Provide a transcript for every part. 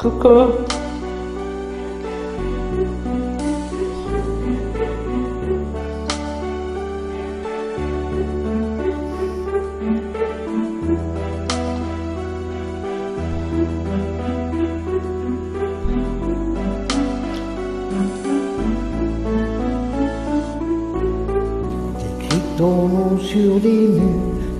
Coucou. T'écris ton nom sur les murs,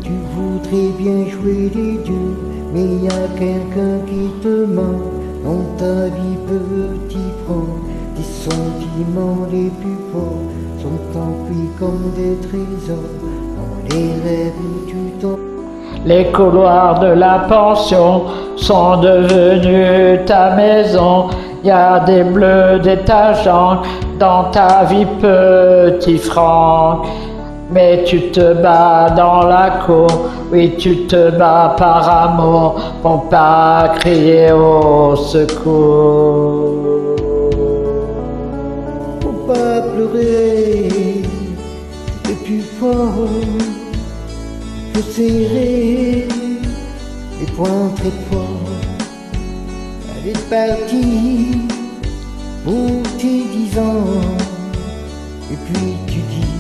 tu voudrais bien jouer les dieux, mais y a quelqu'un qui te manque dans ta vie, petit franc. Tes sentiments les plus forts sont enfouis comme des trésors dans les rêves où tu t'en. Les couloirs de la pension sont devenus ta maison. Y a des bleus, des taches dans ta vie, petit Franck. Mais tu te bats dans la cour, oui tu te bats par amour, pour pas crier au secours. Faut pas pleurer, le plus fort. Faut serrer les poings très fort. Elle est partie pour tes 10 ans. Et puis tu dis,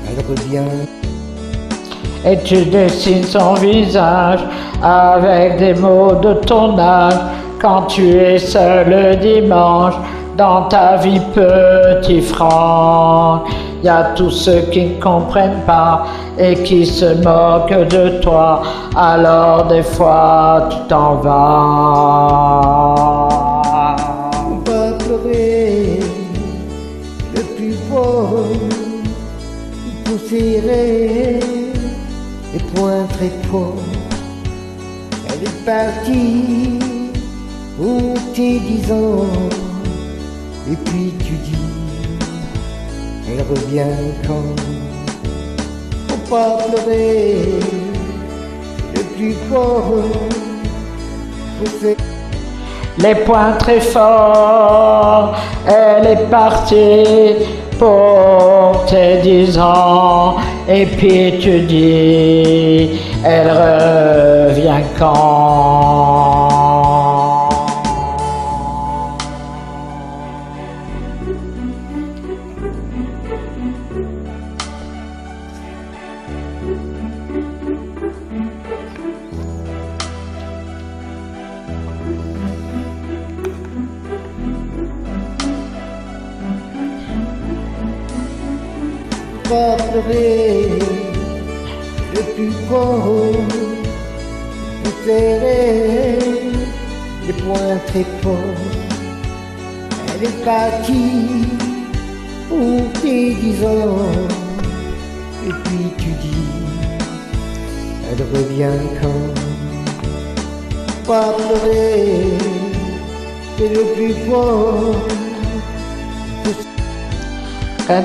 elle revient. Et tu dessines son visage avec des mots de ton âge. Quand tu es seul le dimanche dans ta vie, petit Franck, y a tous ceux qui ne comprennent pas et qui se moquent de toi. Alors des fois tu t'en vas. On va pleurer le plus fort. Il faut serrer les poings très forts. Elle est partie pour tes 10 ans. Et puis tu dis, elle revient quand? Faut pas pleurer le plus fort. Faut serrer Les poings très forts, elle est partie pour tes 10 ans. Et puis tu dis, elle revient quand? pas pleurer le plus fort. Faut serrer les poings très forts. Elle est partie pour tes 10 ans. Et puis tu dis, elle revient quand? Pas pleurer, c'est le plus fort.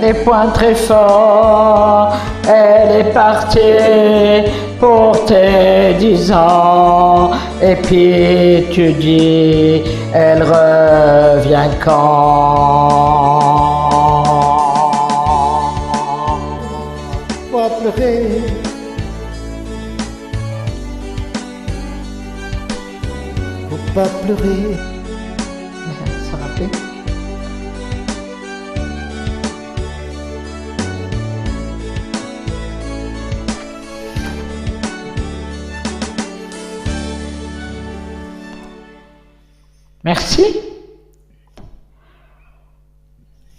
Des poings très forts, elle est partie pour tes 10 ans. Et puis tu dis, elle revient quand? Pas pleurer. Faut pas pleurer. Ça rappelle. Merci.